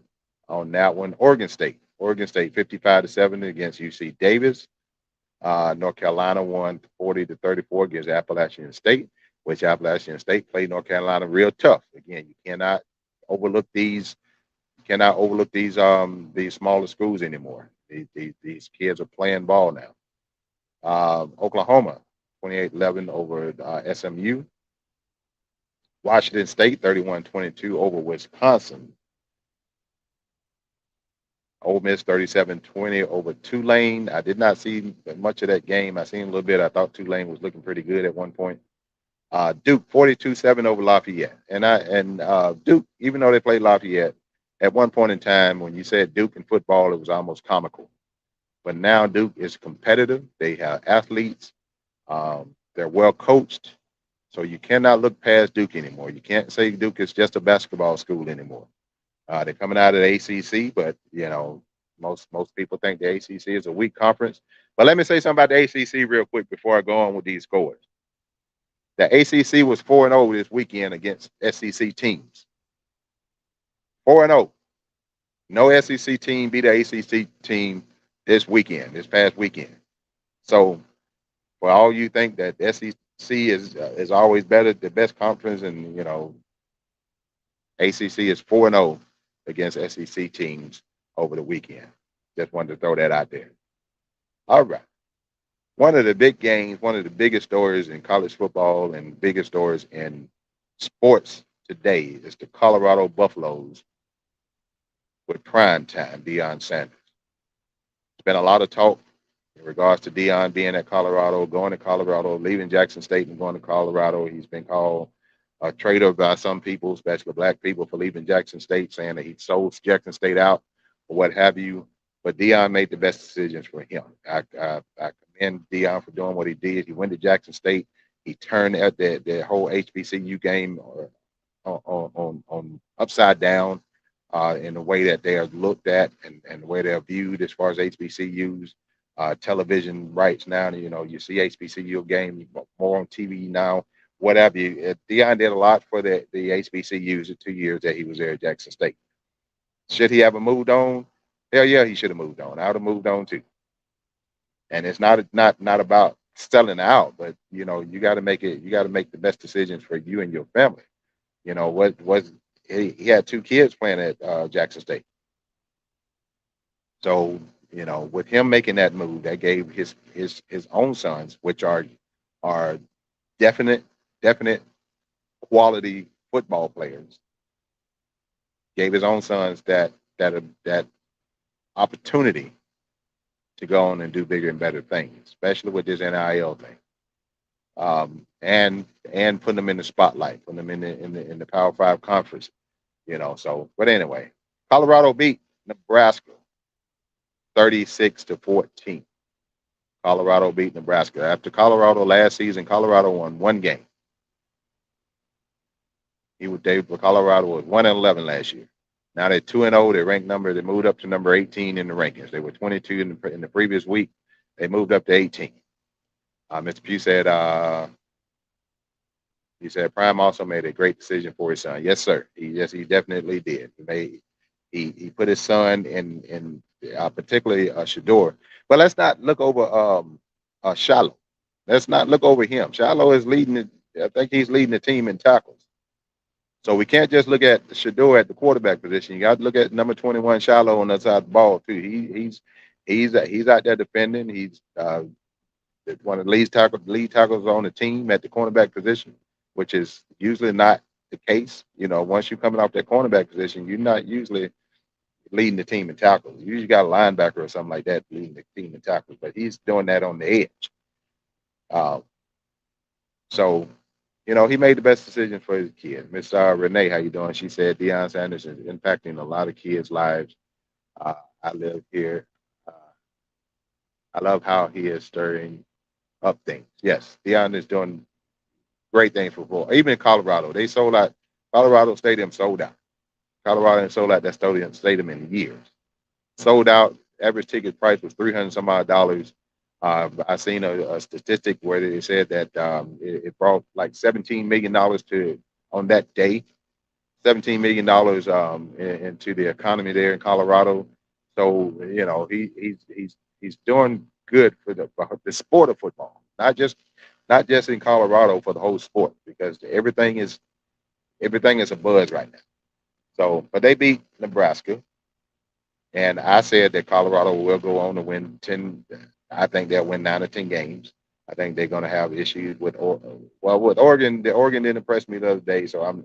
on that one. Oregon State 55-7 against UC Davis. North Carolina won 40-34 against Appalachian State, which Appalachian State played North Carolina real tough. Again, you cannot overlook these smaller schools anymore. These kids are playing ball now. Oklahoma 28-11 over SMU. Washington State 31-22 over Wisconsin. Ole Miss 37-20 over Tulane. I did not see much of that game. I seen a little bit. I thought Tulane was looking pretty good at one point. Duke 42-7 over Lafayette. And Duke, even though they played Lafayette, at one point in time when you said Duke in football, it was almost comical. But now Duke is competitive. They have athletes. They're well coached. So you cannot look past Duke anymore. You can't say Duke is just a basketball school anymore. They're coming out of the ACC, but most people think the ACC is a weak conference. But let me say something about the ACC real quick before I go on with these scores. The ACC was 4-0 this weekend against SEC teams. 4-0. No SEC team beat the ACC team this past weekend. So for all you think that SEC is always better, the best conference, and ACC is 4-0 against SEC teams over the weekend. Just wanted to throw that out there. All right. One of the big games, one of the biggest stories in college football and biggest stories in sports today is the Colorado Buffaloes with primetime Deion Sanders. There's been a lot of talk in regards to Deion being at Colorado, going to Colorado, leaving Jackson State and going to Colorado. He's been called a traitor by some people, especially black people, for leaving Jackson State, saying that he sold Jackson State out or what have you. But Deion made the best decisions for him. I commend Deion for doing what he did. He went to Jackson State. He turned the whole HBCU game on upside down in the way that they are looked at and the way they're viewed as far as HBCUs. Television rights now, you see HBCU game more on TV now. Whatever. Deion did a lot for the HBCUs the 2 years that he was there at Jackson State. Should he have moved on? Hell yeah, he should have moved on. I would have moved on too. And it's not about selling out, but you got to make it. You got to make the best decisions for you and your family. What was he had 2 kids playing at Jackson State. So with him making that move, that gave his own sons, which are definite quality football players, gave his own sons that opportunity to go on and do bigger and better things, especially with this NIL thing, and putting them in the spotlight, putting them in the Power 5 conference, So, but anyway, Colorado beat Nebraska 36-14. Colorado beat Nebraska. After Colorado last season, Colorado won 1 game. Colorado was 1-11 last year. Now they're 2-0. They ranked they moved up to number 18 in the rankings. They were 22 in the previous week. They moved up to 18. Mr. Pugh said Prime also made a great decision for his son. Yes, sir. He definitely did. He put his son in particularly Shador. But let's not look over Shiloh. Let's not look over him. Shiloh is leading it. I think he's leading the team in tackles. So we can't just look at Shador at the quarterback position. You got to look at number 21 Shiloh on the side of the ball too. He's out there defending. He's one of the lead tackles on the team at the cornerback position, which is usually not the case. You know, once you're coming off that cornerback position, you're not usually leading the team in tackles. You usually got a linebacker or something like that leading the team in tackles, but he's doing that on the edge. Uh, so, you know, he made the best decision for his kid. Miss Renee, how you doing? She said Deion Sanders is impacting a lot of kids' lives. Uh, I live here. Uh, I love how he is stirring up things. Yes, Deion is doing great things for football. Even in Colorado, they sold out. Colorado Stadium sold out. Colorado ain't sold out that stadium in years. Sold out. Average ticket price was 300 some odd dollars. I seen a statistic where they said that it brought like $17 million to on that day. $17 million into the economy there in Colorado. So you know he's doing good for the sport of football, not just in Colorado for the whole sport because everything is a buzz right now. So, but they beat Nebraska, and I said that Colorado will go on to win 10. I think they'll win 9 or 10 games. I think they're going to have issues with with Oregon. The Oregon didn't impress me the other day, so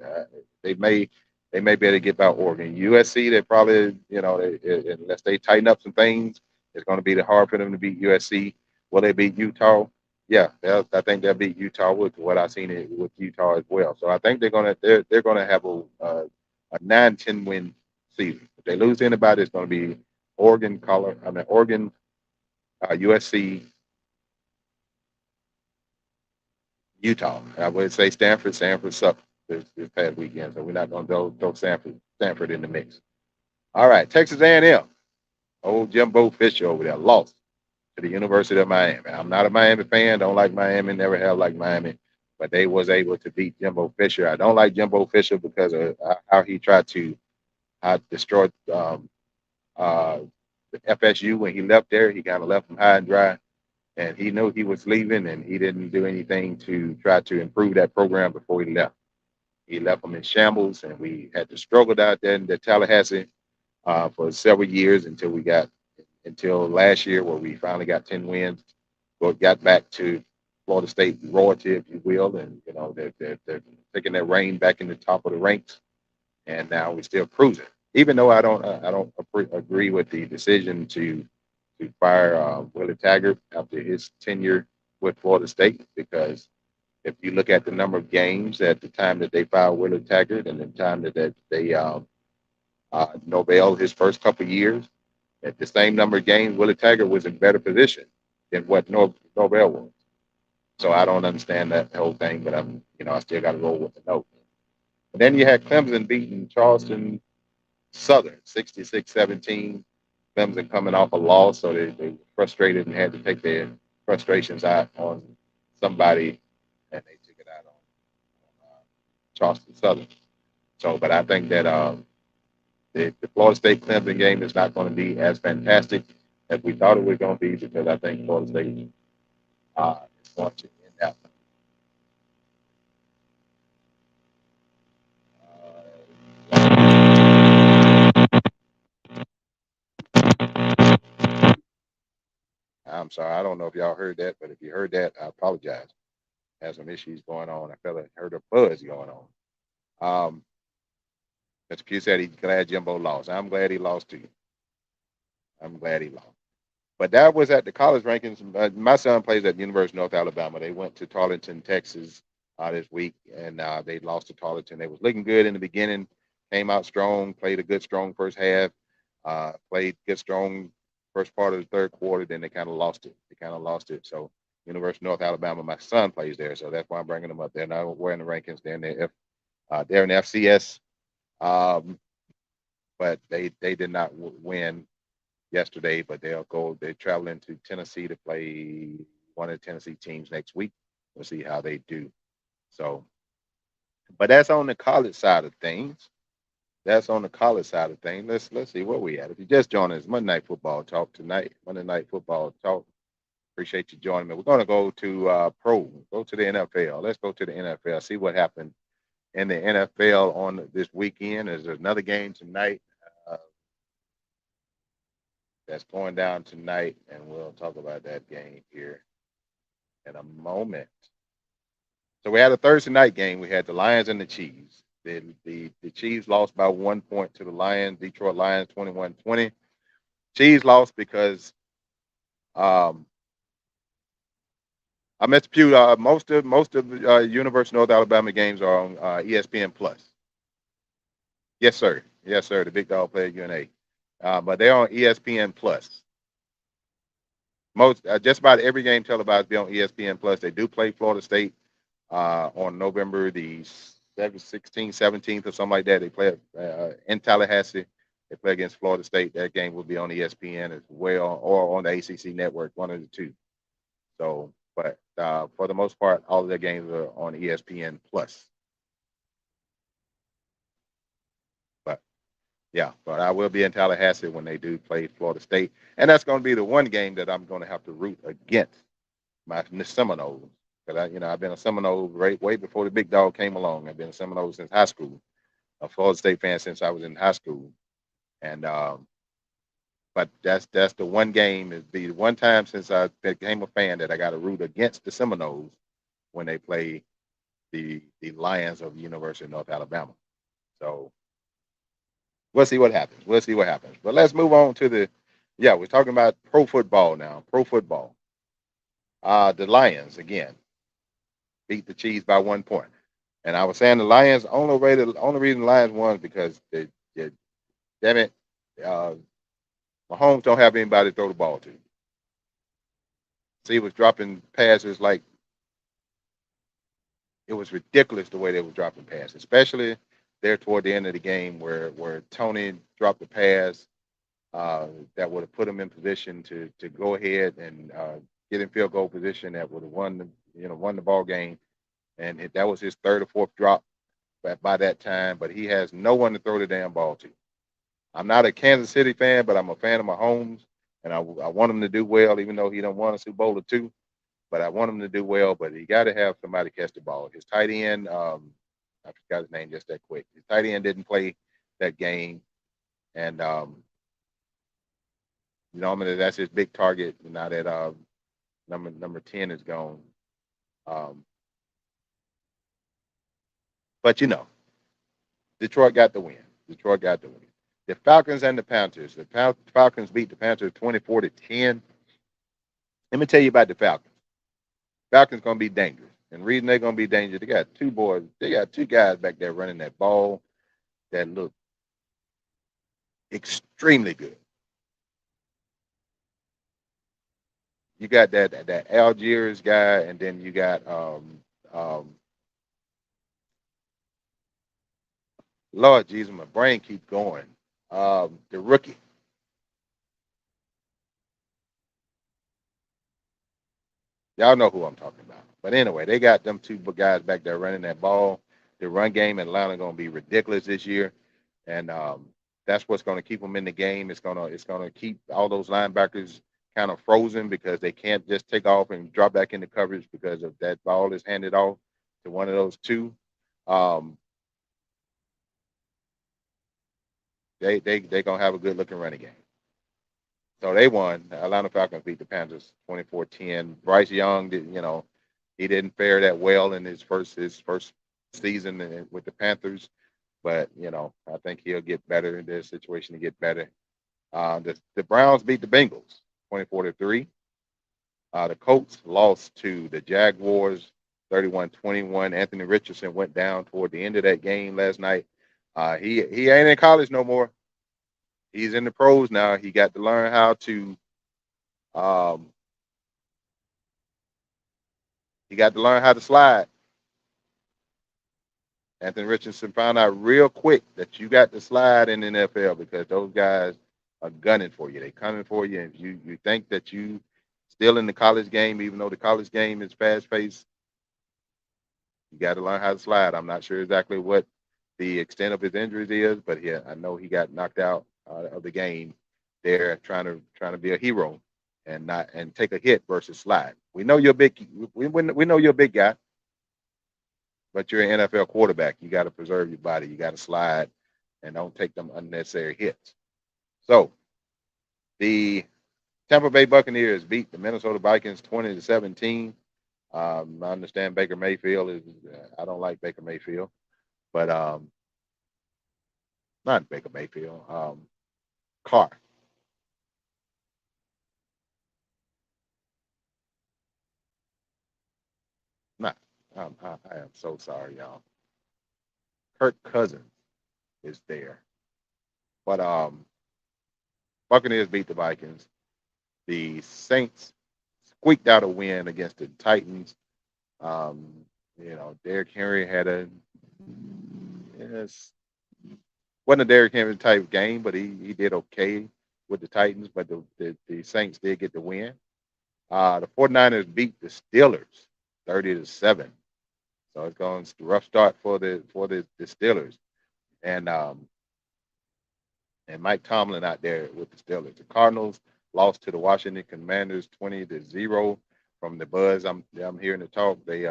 they may be able to get by Oregon. USC, they probably unless they tighten up some things, it's going to be hard for them to beat USC. Will they beat Utah? Yeah, I think they'll beat Utah with what I've seen with Utah as well. So I think they're gonna have a 9-10 win season. If they lose to anybody, it's going to be Oregon, USC, Utah. I would say Stanford. Stanford sucked this past weekend, so we're not going to throw Stanford in the mix. All right, Texas A&M. Old Jimbo Fisher over there lost to the University of Miami. I'm not a Miami fan. Don't like Miami. Never have liked Miami. But they was able to beat Jimbo Fisher. I don't like Jimbo Fisher because of how he tried to destroy the FSU when he left there. He kind of left them high and dry, and he knew he was leaving, and he didn't do anything to try to improve that program before he left. He left them in shambles, and we had to struggle out there in the Tallahassee for several years until last year where we finally got 10 wins. But got back to Florida State royalty, if you will, and you know they're taking their reign back in the top of the ranks, and now we're still cruising. Even though I don't agree with the decision to fire Willie Taggart after his tenure with Florida State, because if you look at the number of games at the time that they fired Willie Taggart and the time that they Norvell his first couple of years, at the same number of games, Willie Taggart was in better position than what Norvell was. So I don't understand that whole thing, but I still got to roll with the note. And then you had Clemson beating Charleston Southern 66-17. Clemson coming off a loss, so they were frustrated and had to take their frustrations out on somebody, and they took it out on Charleston Southern. So, but I think that the Florida State Clemson game is not going to be as fantastic as we thought it was going to be, because I think Florida State is going to end up. I'm sorry, I don't know if y'all heard that, but if you heard that, I apologize. Had some issues going on. Heard a buzz going on. Mr. Q said he's glad Jimbo lost. I'm glad he lost too. I'm glad he lost. But that was at the college rankings. My son plays at the University of North Alabama. They went to Tarleton, Texas this week, and they lost to Tarleton. They was looking good in the beginning, came out strong, played a good, strong first half, played good, strong first part of the third quarter. Then they kind of lost it. So University of North Alabama, my son plays there, so that's why I'm bringing them up. They're not wearing the rankings. They're in FCS, but they did not win yesterday. But they're traveling to Tennessee to play one of the Tennessee teams next week. We'll see how they do. So, but that's on the college side of things. Let's see where we at. If you just joined us, Monday Night Football Talk tonight. Monday Night Football Talk. Appreciate you joining me. We're going to go to go to the NFL. Let's go to the NFL, see what happened in the NFL on this weekend. There's another game tonight uh, that's going down tonight, and we'll talk about that game here in a moment. So we had a Thursday night game. We had the Lions and the Chiefs. The Chiefs lost by 1 point to the Lions, Detroit Lions 21-20. Chiefs lost because um, I missed a few. Most of University of North Alabama games are on ESPN Plus. Yes, sir. Yes, sir. The big dog play at UNA, but they're on ESPN Plus. Most just about every game televised be on ESPN Plus. They do play Florida State on November the 16th, 17th, or something like that. They play in Tallahassee. They play against Florida State. That game will be on ESPN as well, or on the ACC network, one of the two. So, but for the most part, all of their games are on ESPN Plus. But yeah, but I will be in Tallahassee when they do play Florida State, and that's going to be the one game that I'm going to have to root against my Seminoles. Because I've been a Seminole way before the big dog came along. I've been a Seminole since high school, a Florida State fan since I was in high school, and but that's the one game is the one time since I became a fan that I got to root against the Seminoles when they play the Lions of the University of North Alabama. So we'll see what happens. We'll see what happens. But let's move on to we're talking about pro football now. Pro football. The Lions again beat the Chiefs by 1 point. And I was saying the Lions only reason the Lions won is because damn it, Mahomes don't have anybody to throw the ball to. So he was dropping passes like it was ridiculous the way they were dropping passes, especially there toward the end of the game where Tony dropped the pass that would have put him in position to go ahead and get in field goal position that would have won the ball game, and that was his third or fourth drop by that time. But he has no one to throw the damn ball to. I'm not a Kansas City fan, but I'm a fan of Mahomes, and I want him to do well, even though he don't won a Super Bowl or two. But I want him to do well. But he got to have somebody catch the ball. His tight end, I forgot his name just that quick. His tight end didn't play that game, and that's his big target. Now that number 10 is gone. But Detroit got the win. The Falcons and the Panthers. The Falcons beat the Panthers 24-10. Let me tell you about the Falcons. Falcons gonna be dangerous. And the reason they're gonna be dangerous, they got two guys back there running that ball that look extremely good. You got that Algiers guy, and then you got Lord Jesus, my brain keeps going. The rookie. Y'all know who I'm talking about. But anyway, they got them two guys back there running that ball. The run game in Atlanta going to be ridiculous this year, and that's what's going to keep them in the game. It's going to keep all those linebackers kind of frozen because they can't just take off and drop back into coverage because of that ball is handed off to one of those two. They gonna have a good looking running game. So they won. The Atlanta Falcons beat the Panthers 24-10. Bryce Young he didn't fare that well in his first season with the Panthers, but I think he'll get better in this situation to get better. The Browns beat the Bengals 24-3. The Colts lost to the Jaguars 31-21. Anthony Richardson went down toward the end of that game last night. He ain't in college no more. He's in the pros now. He got to learn how to slide. Anthony Richardson found out real quick that you got to slide in the NFL because those guys are gunning for you. They coming for you. And if you think that you still in the college game, even though the college game is fast paced, you got to learn how to slide. I'm not sure exactly what the extent of his injuries is, but I know he got knocked out of the game there trying to be a hero. and take a hit versus slide. We know you're big. We know you're a big guy, but you're an NFL quarterback. You got to preserve your body. You got to slide and don't take them unnecessary hits. So the Tampa Bay Buccaneers beat the Minnesota Vikings 20-17. I understand Baker Mayfield is. I don't like Baker Mayfield, but not Baker Mayfield. Carr. Not. I am so sorry, y'all. Kirk Cousins is there, but Buccaneers beat the Vikings. The Saints squeaked out a win against the Titans. Derrick Henry had yes, wasn't a Derrick Henry type game, but he did okay with the Titans. But the Saints did get the win. The 49ers beat the Steelers 30-7. So it's going to rough start for the Steelers. And Mike Tomlin out there with the Steelers. The Cardinals lost to the Washington Commanders 20-0. From the buzz I'm hearing the talk, they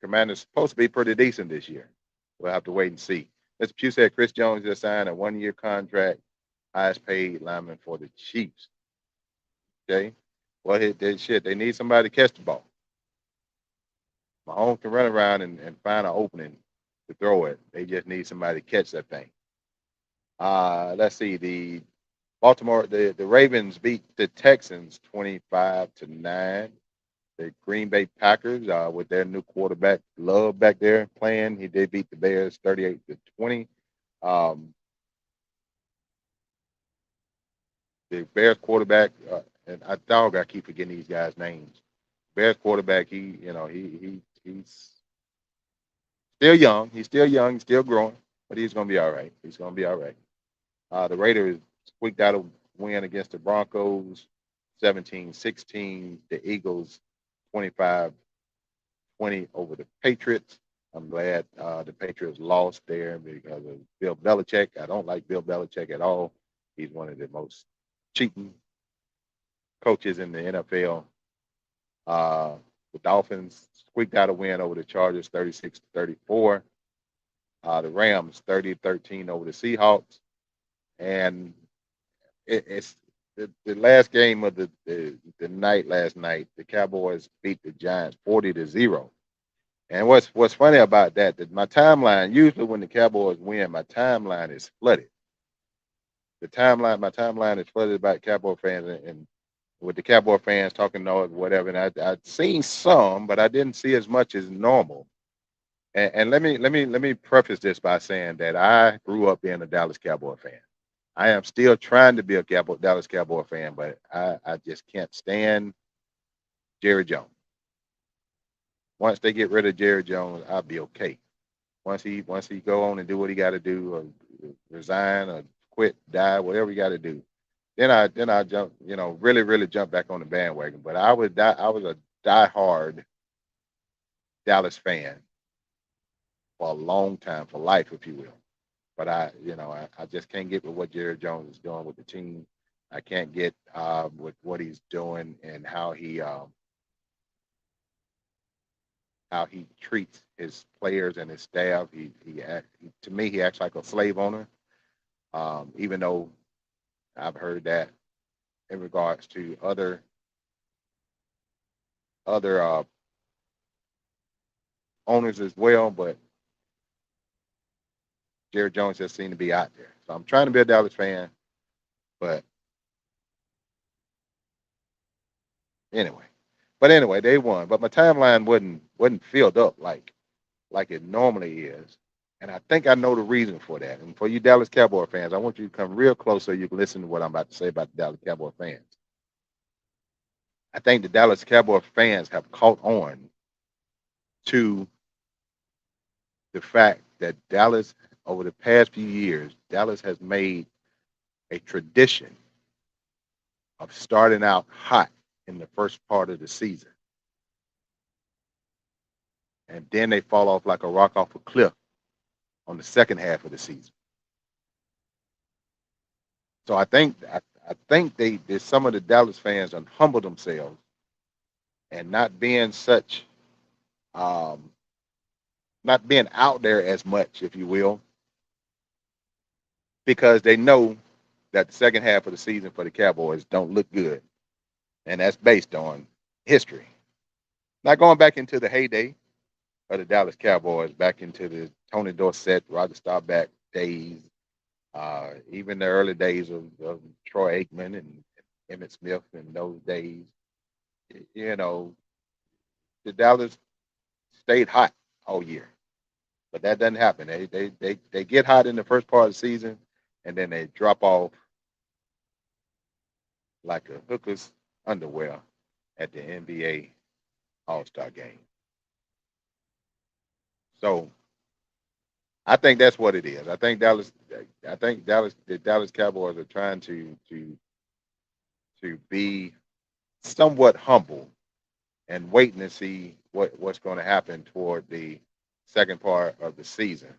Commanders supposed to be pretty decent this year. We'll have to wait and see. Mr. Pugh said Chris Jones just signed a 1-year contract, highest paid lineman for the Chiefs. Okay, well, they need somebody to catch the ball. Mahomes can run around and find an opening to throw it. They just need somebody to catch that thing. Let's see. The Ravens beat the Texans 25-9. The Green Bay Packers, with their new quarterback Love back there playing, they beat the Bears 38-20. The Bears quarterback, and I keep forgetting these guys' names. Bears quarterback, he's still young. He's still young. He's still growing, but he's going to be all right. He's going to be all right. The Raiders squeaked out a win against the Broncos, 17-16. The Eagles, 25-20 over the Patriots. I'm glad the Patriots lost there because of Bill Belichick. I don't like Bill Belichick at all. He's one of the most cheating coaches in the NFL. The Dolphins squeaked out a win over the Chargers, 36-34. The Rams, 30-13 over the Seahawks. And it's the last game of the night last night. The Cowboys beat the Giants 40-0. And what's funny about that my timeline, usually when the Cowboys win, my timeline is flooded. My timeline is flooded about Cowboy fans and with the Cowboy fans talking noise, whatever. And I'd seen some, but I didn't see as much as normal. And let me preface this by saying that I grew up being a Dallas Cowboy fan. I am still trying to be a Dallas Cowboy fan, but I just can't stand Jerry Jones. Once they get rid of Jerry Jones, I'll be okay. Once he go on and do what he got to do, or resign, or quit, die, whatever he got to do, then I jump, really jump back on the bandwagon. But I was a diehard Dallas fan for a long time, for life, if you will. But I just can't get with what Jerry Jones is doing with the team. I can't get with what he's doing and how he treats his players and his staff. To me, he acts like a slave owner. Even though I've heard that in regards to other owners as well, but Jerry Jones just seemed to be out there. So I'm trying to be a Dallas fan, but anyway. They won. But my timeline wasn't filled up like it normally is. And I think I know the reason for that. And for you Dallas Cowboy fans, I want you to come real close so you can listen to what I'm about to say about the Dallas Cowboy fans. I think the Dallas Cowboy fans have caught on to the fact that Dallas, over the past few years, Dallas has made a tradition of starting out hot in the first part of the season. And then they fall off like a rock off a cliff on the second half of the season. So I think I think some of the Dallas fans humble themselves and um, not being out there as much, if you will, because they know that the second half of the season for the Cowboys don't look good, and that's based on history. Not going back into the heyday of the Dallas Cowboys, back into the Tony Dorsett, Roger Staubach days, even the early days of Troy Aikman and Emmitt Smith in those days. You know, the Dallas stayed hot all year, but that doesn't happen. They get hot in the first part of the season, and then they drop off like a hooker's underwear at the NBA All Star game. So I think that's what it is. The Dallas Cowboys are trying to be somewhat humble and waiting to see what's going to happen toward the second part of the season.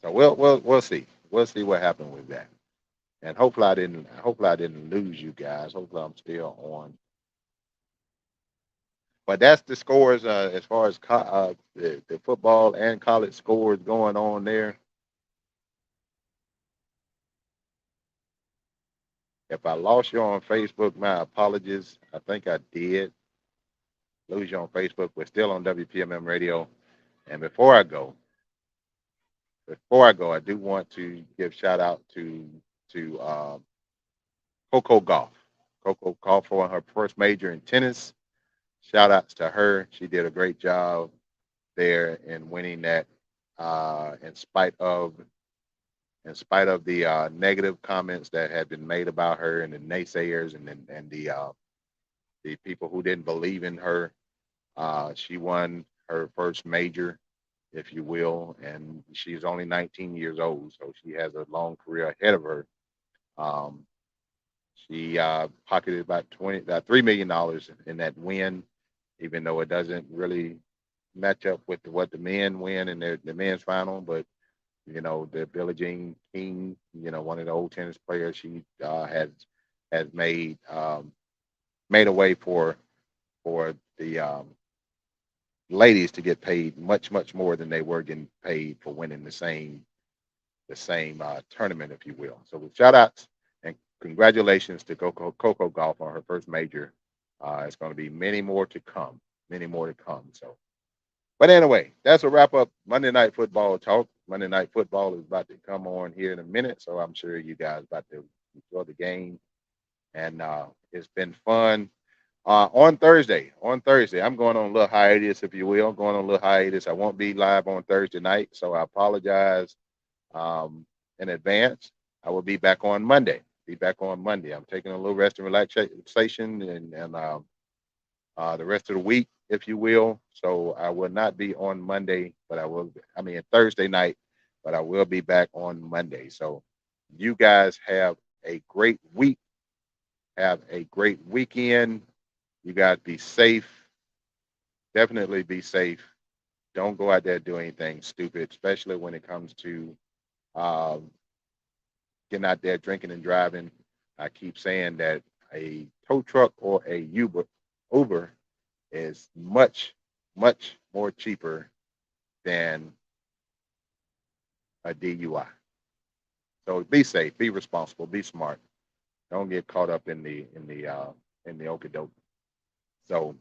So we'll see. We'll see what happened with that. And hopefully I didn't lose you guys. Hopefully I'm still on. But that's the scores as far as the football and college scores going on there. If I lost you on Facebook, my apologies. I think I did lose you on Facebook. We're still on WPMM Radio. And before I do want to give shout out to Coco Golf. Coco Golf won her first major in tennis. Shout outs to her. She did a great job there in winning that. In spite of the negative comments that had been made about her and the naysayers and the people who didn't believe in her, she won her first major, if you will, and she's only 19 years old, so she has a long career ahead of her. Um, she pocketed about $3 million in that win, even though it doesn't really match up with what the men win in the men's final. But the Billie Jean King, one of the old tennis players, she has made a way for the ladies to get paid much more than they were getting paid for winning the same tournament, if you will. So with shout outs and congratulations to Coco Golf on her first major. It's going to be many more to come. So, but anyway, that's a wrap up Monday Night Football talk. Monday Night Football is about to come on here in a minute, so I'm sure you guys about to enjoy the game. And it's been fun. On Thursday, I'm going on a little hiatus, if you will. Going on a little hiatus. I won't be live on Thursday night, so I apologize in advance. I will be back on Monday. I'm taking a little rest and relaxation and the rest of the week, if you will. So I will not be on Monday, but Thursday night, but I will be back on Monday. So you guys have a great week. Have a great weekend. You guys be safe. Definitely be safe. Don't go out there do anything stupid, especially when it comes to getting out there drinking and driving. I keep saying that a tow truck or a Uber is much more cheaper than a DUI. So be safe, be responsible, be smart. Don't get caught up in the okie doke. So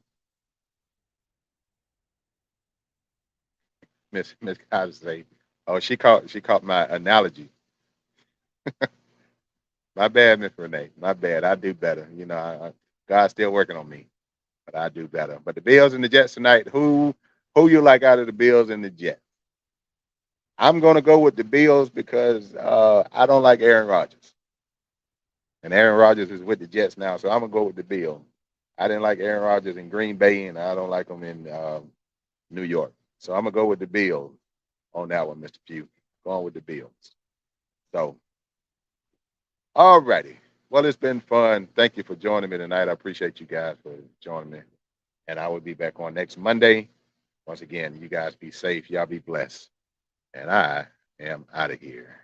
Miss Kaiser say, oh, she caught my analogy. My bad, Miss Renee. My bad. I do better. God's still working on me, but I do better. But the Bills and the Jets tonight. Who you like out of the Bills and the Jets? I'm gonna go with the Bills because I don't like Aaron Rodgers, and Aaron Rodgers is with the Jets now, so I'm gonna go with the Bills. I didn't like Aaron Rodgers in Green Bay, and I don't like him in New York. So I'm gonna go with the Bills on that one, Mr. Pugh. Going with the Bills. So, alrighty. Well, it's been fun. Thank you for joining me tonight. I appreciate you guys for joining me. And I will be back on next Monday. Once again, you guys be safe. Y'all be blessed. And I am out of here.